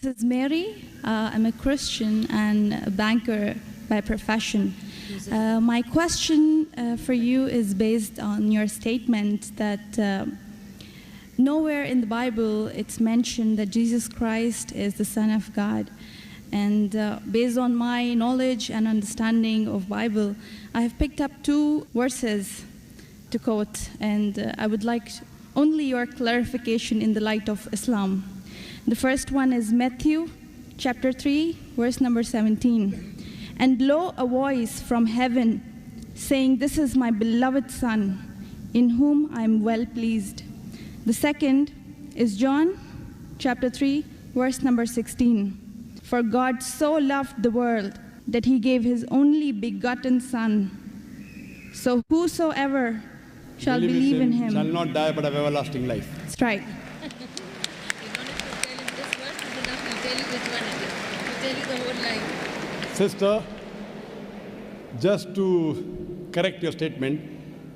This is Mary. I'm a Christian and a banker by profession. My question for you is based on your statement that nowhere in the Bible it's mentioned that Jesus Christ is the Son of God. And based on my knowledge and understanding of Bible, I have picked up two verses to quote, and I would like only your clarification in the light of Islam. The first one is Matthew chapter 3, verse number 17. And lo, a voice from heaven saying, "This is my beloved Son, in whom I am well pleased." The second is John chapter 3, verse number 16. For God so loved the world that he gave his only begotten Son. So whosoever shall believe in him shall not die but have everlasting life. That's right. Sister, just to correct your statement,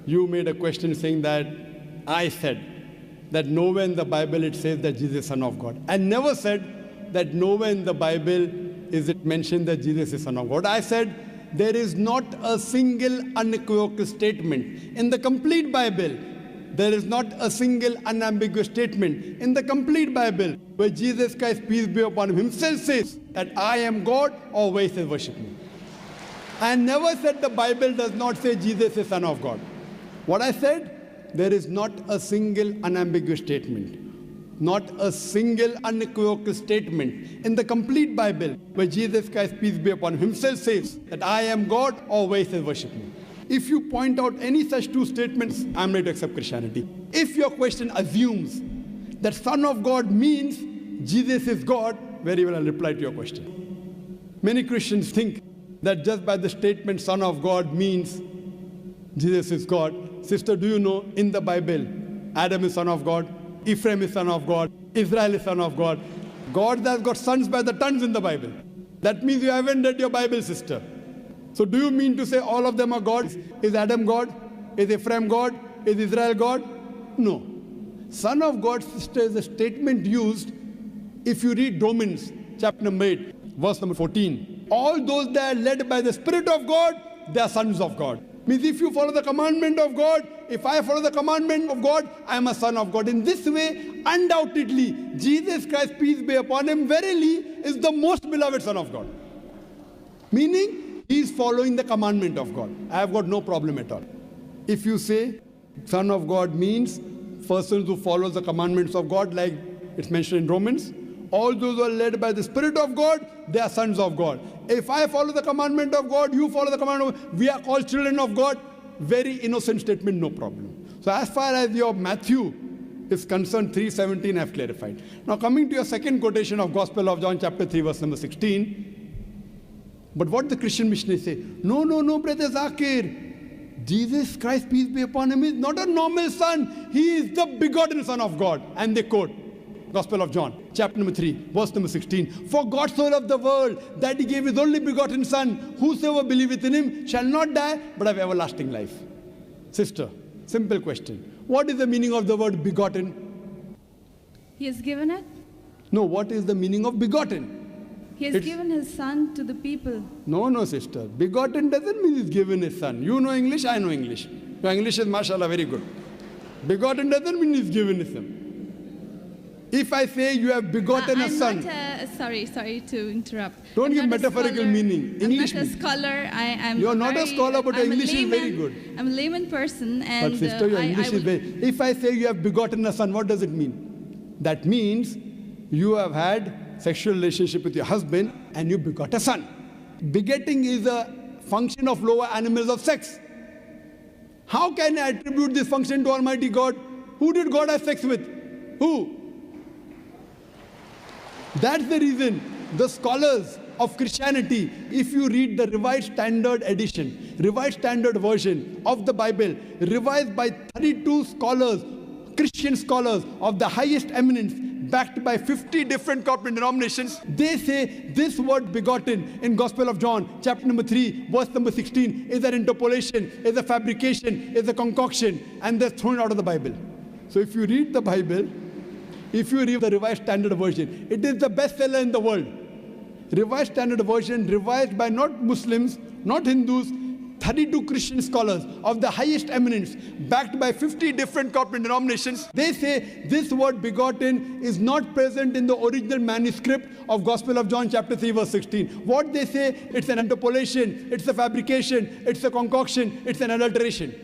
you made a question saying that I said that nowhere in the Bible it says that Jesus is Son of God. I never said that nowhere in the Bible is it mentioned that Jesus is Son of God. I said there is not a single unequivocal statement in the complete Bible. There is not a single unambiguous statement in the complete Bible where Jesus Christ, peace be upon him, himself says that I am God, or where he says worship me. I never said the Bible does not say Jesus is Son of God. What I said, there is not a single unambiguous statement, not a single unequivocal statement in the complete Bible where Jesus Christ, peace be upon him, himself says that I am God, or where he says worship me. If you point out any such two statements, I'm ready to accept Christianity. If your question assumes that Son of God means Jesus is God, very well I'll reply to your question. Many Christians think that just by the statement Son of God means Jesus is God. Sister, do you know in the Bible, Adam is Son of God, Ephraim is Son of God, Israel is Son of God. God has got sons by the tons in the Bible. That means you haven't read your Bible, sister. So do you mean to say all of them are gods? Is Adam God? Is Ephraim God? Is Israel God? No. Son of God, sister, is a statement used if you read Romans chapter number 8, verse number 14. All those that are led by the Spirit of God, they are sons of God. Means if you follow the commandment of God, if I follow the commandment of God, I am a son of God. In this way, undoubtedly, Jesus Christ, peace be upon him, verily is the most beloved Son of God. Meaning, he is following the commandment of God. I have got no problem at all. If you say Son of God means persons who follow the commandments of God, like it's mentioned in Romans, all those who are led by the Spirit of God, they are sons of God. If I follow the commandment of God, you follow the commandment of God, we are called children of God. Very innocent statement, no problem. So as far as your Matthew is concerned, 3:17 I have clarified. Now coming to your second quotation of Gospel of John chapter 3 verse number 16. But what the Christian missionaries say, no, brother Zakir, Jesus Christ, peace be upon him, is not a normal son. He is the begotten Son of God. And they quote Gospel of John, chapter number 3, verse number 16. For God so loved the world that he gave his only begotten Son. Whosoever believeth in him shall not die, but have everlasting life. Sister, simple question. What is the meaning of the word begotten? He has given it. No, what is the meaning of begotten? He has given his Son to the people. No, sister. Begotten doesn't mean he's given his son. You know English, I know English. Your English is, mashallah, very good. Begotten doesn't mean he's given his son. If I say you have begotten a son. Sorry to interrupt. Don't give metaphorical meaning. English. I'm not a scholar. You're not a scholar, but your English is very good. I'm a layman person. And but sister, your English is very... If I say you have begotten a son, what does it mean? That means you have had sexual relationship with your husband and you begot a son. Begetting is a function of lower animals of sex. How can I attribute this function to Almighty God? Who did God have sex with? Who? That's the reason the scholars of Christianity, if you read the Revised Standard Edition, Revised Standard Version of the Bible, revised by 32 scholars, Christian scholars of the highest eminence, backed by 50 different corporate denominations, they say this word begotten in Gospel of John, chapter number 3, verse number 16, is an interpolation, is a fabrication, is a concoction, and they're thrown out of the Bible. So if you read the Bible, If you read the Revised Standard Version, it is the bestseller in the world. Revised Standard Version, revised by not Muslims, not Hindus, 32 Christian scholars of the highest eminence, backed by 50 different corporate denominations. They say this word begotten is not present in the original manuscript of Gospel of John chapter 3 verse 16. What they say, it's an interpolation, it's a fabrication, it's a concoction, it's an adulteration.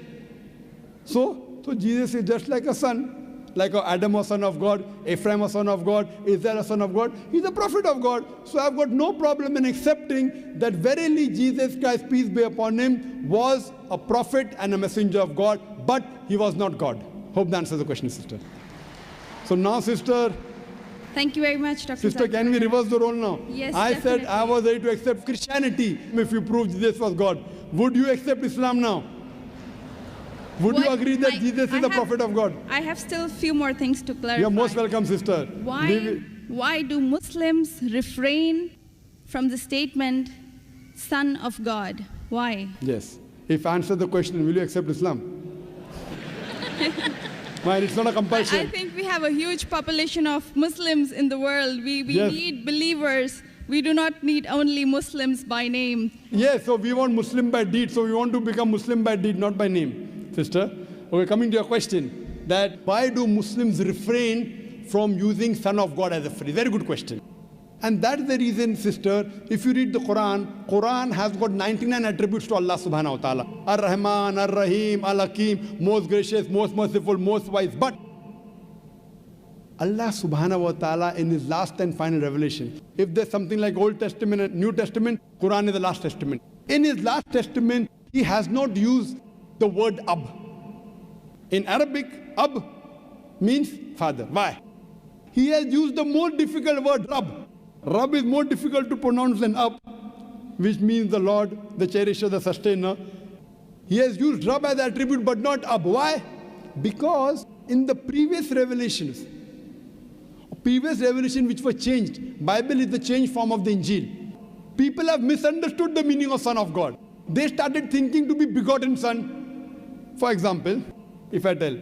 So Jesus is just like a son. Like Adam was son of God, Ephraim was son of God, Israel was son of God. He's a prophet of God. So I've got no problem in accepting that verily Jesus Christ, peace be upon him, was a prophet and a messenger of God, but he was not God. Hope that answers the question, sister. So now, sister. Thank you very much, Dr. Sister, can we reverse the role now? Yes, I definitely. said I was ready to accept Christianity if you proved Jesus was God. Would you accept Islam now? Would you agree that Jesus is the prophet of God? I have still a few more things to clarify. You're most welcome, sister. Why do Muslims refrain from the statement, Son of God? Why? Yes. If I answer the question, will you accept Islam? Well, it's not a compulsion. I think we have a huge population of Muslims in the world. We need believers. We do not need only Muslims by name. Yes, so we want Muslim by deed. So we want to become Muslim by deed, not by name. Sister, okay, coming to your question, that why do Muslims refrain from using Son of God as a phrase? Very good question. And that's the reason, sister, if you read the Quran has got 99 attributes to Allah subhanahu wa ta'ala. Ar-Rahman, Ar-Rahim, Al-Hakim, most gracious, most merciful, most wise. But Allah subhanahu wa ta'ala in his last and final revelation, if there's something like Old Testament and New Testament, Quran is the last testament. In his last testament, he has not used the word Ab. In Arabic, Ab means father. Why? He has used the more difficult word Rab. Rab is more difficult to pronounce than Ab, which means the Lord, the cherisher, the sustainer. He has used Rab as attribute but not Ab. Why? Because in the previous revelation which were changed, Bible is the changed form of the Injil. People have misunderstood the meaning of Son of God. They started thinking to be begotten son. For example, if I tell,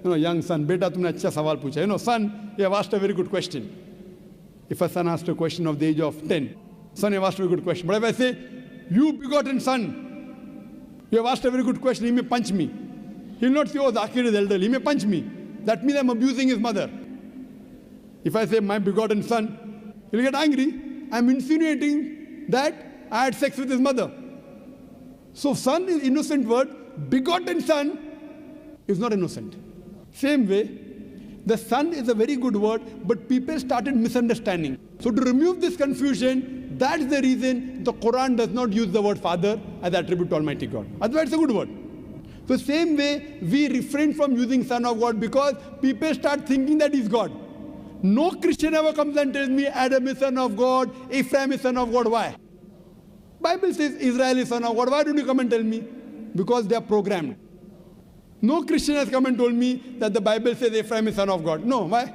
young son, beta tumne acha sawal pucha. Son, you have asked a very good question. If a son asked a question of the age of 10, son, you have asked a very good question. But if I say, you begotten son, you have asked a very good question, he may punch me. He will not say, oh, Zakir is elderly, he may punch me. That means I'm abusing his mother. If I say, my begotten son, he'll get angry. I'm insinuating that I had sex with his mother. So son is innocent word. Begotten son is not innocent. Same way, the son is a very good word, but people started misunderstanding. So to remove this confusion, that's the reason the Quran does not use the word father as attribute to Almighty God. Otherwise, it's a good word. So same way, we refrain from using Son of God because people start thinking that he's God. No Christian ever comes and tells me Adam is son of God, Ephraim is son of God. Why? Bible says Israel is son of God. Why don't you come and tell me? Because they are programmed. No Christian has come and told me that the Bible says Ephraim is son of God. No, why?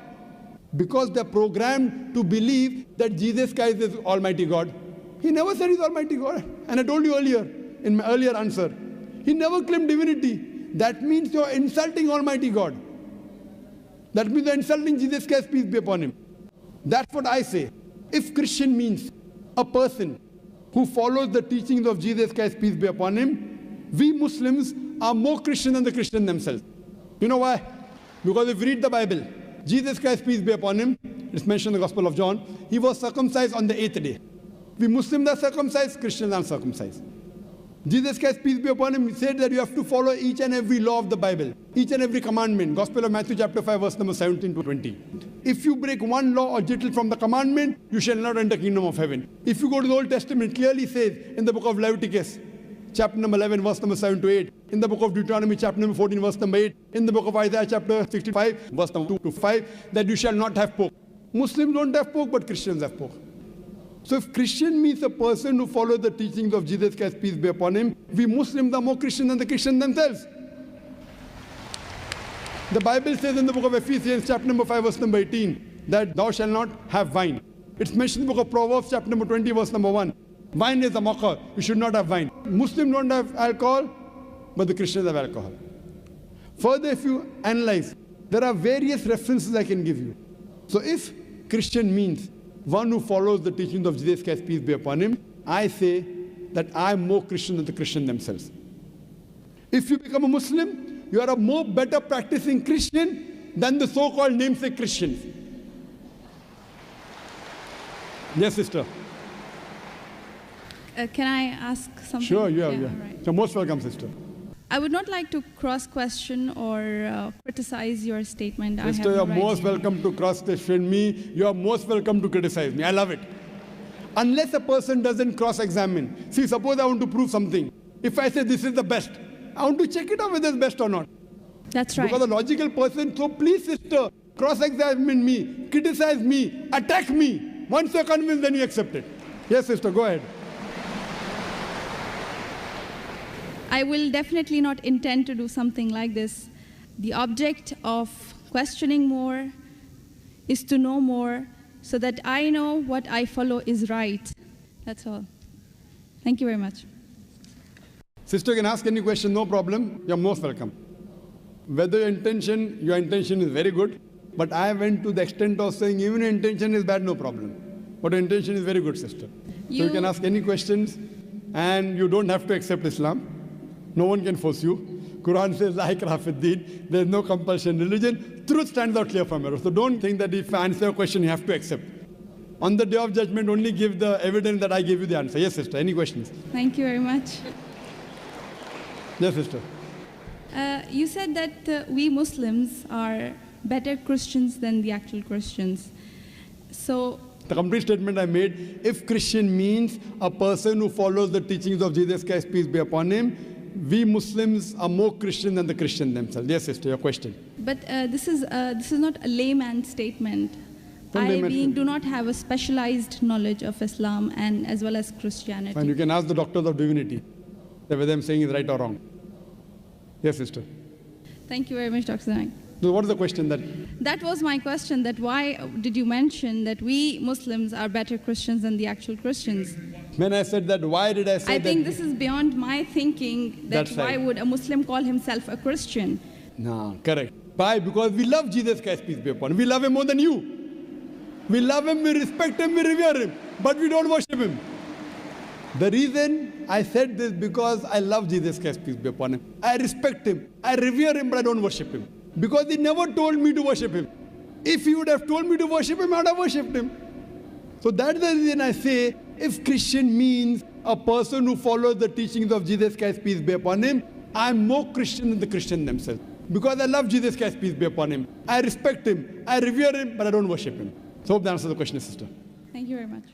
Because they are programmed to believe that Jesus Christ is Almighty God. He never said he's Almighty God. And I told you earlier, in my earlier answer, he never claimed divinity. That means you're insulting Almighty God. That means you're insulting Jesus Christ, peace be upon him. That's what I say. If Christian means a person who follows the teachings of Jesus Christ, peace be upon him, we Muslims are more Christian than the Christians themselves. You know why? Because if you read the Bible, Jesus Christ, peace be upon him, it's mentioned in the Gospel of John, he was circumcised on the 8th day. We Muslims are circumcised, Christians are circumcised. Jesus Christ, peace be upon him, said that you have to follow each and every law of the Bible, each and every commandment. Gospel of Matthew chapter 5, verse number 17 to 20. If you break one law or jittle from the commandment, you shall not enter the kingdom of heaven. If you go to the Old Testament, it clearly says in the book of Leviticus, chapter number 11, verse number 7 to 8. In the book of Deuteronomy, chapter number 14, verse number 8. In the book of Isaiah, chapter 65, verse number 2 to 5, that you shall not have pork. Muslims don't have pork, but Christians have pork. So if Christian means a person who follows the teachings of Jesus Christ, peace be upon him, we Muslims are more Christian than the Christians themselves. The Bible says in the book of Ephesians, chapter number 5, verse number 18, that thou shalt not have wine. It's mentioned in the book of Proverbs, chapter number 20, verse number 1. Wine is a mocker. You should not have wine. Muslims don't have alcohol, but the Christians have alcohol. Further, if you analyze, there are various references I can give you. So if Christian means one who follows the teachings of Jesus Christ, peace be upon him, I say that I'm more Christian than the Christians themselves. If you become a Muslim, you are a more better practicing Christian than the so-called namesake Christians. Yes, sister. Can I ask something? Sure, yeah. Right. You're most welcome, sister. I would not like to cross-question or criticize your statement. Sister, you're most welcome to cross-question me. You're most welcome to criticize me. I love it. Unless a person doesn't cross-examine. See, suppose I want to prove something. If I say this is the best, I want to check it out whether it's best or not. That's right. Because a logical person, so please, sister, cross-examine me, criticize me, attack me. Once you're convinced, then you accept it. Yes, sister, go ahead. I will definitely not intend to do something like this. The object of questioning more is to know more so that I know what I follow is right. That's all. Thank you very much. Sister can ask any question, no problem. You're most welcome. Whether your intention is very good, but I went to the extent of saying even your intention is bad, no problem. But your intention is very good, sister. So you can ask any questions and you don't have to accept Islam. No one can force you. Quran says, La ikraha fid deen. There's no compulsion in religion. Truth stands out clear from error. So don't think that if I answer a question, you have to accept. On the day of judgment, only give the evidence that I gave you the answer. Yes, sister. Any questions? Thank you very much. Yes, sister. You said that we Muslims are better Christians than the actual Christians. So the complete statement I made, if Christian means a person who follows the teachings of Jesus Christ, peace be upon him, we Muslims are more Christian than the Christians themselves. Yes, sister, your question. But this is not a layman statement. Do not have a specialized knowledge of Islam and as well as Christianity. And you can ask the doctors of divinity whether I'm saying is right or wrong. Yes, sister. Thank you very much, Dr. Zanak. So what is the question then? That was my question, that why did you mention that we Muslims are better Christians than the actual Christians? When I said that, why did I say that? I think this is beyond my thinking, that why would a Muslim call himself a Christian? No, correct. Why? Because we love Jesus Christ, peace be upon him. We love him more than you. We love him, we respect him, we revere him, but we don't worship him. The reason I said this because I love Jesus Christ, peace be upon him. I respect him, I revere him, but I don't worship him. Because he never told me to worship him. If he would have told me to worship him, I would have worshipped him. So that's the reason I say, if Christian means a person who follows the teachings of Jesus Christ, peace be upon him, I'm more Christian than the Christians themselves. Because I love Jesus Christ, peace be upon him. I respect him, I revere him, but I don't worship him. So hope that answers the question, sister. Thank you very much.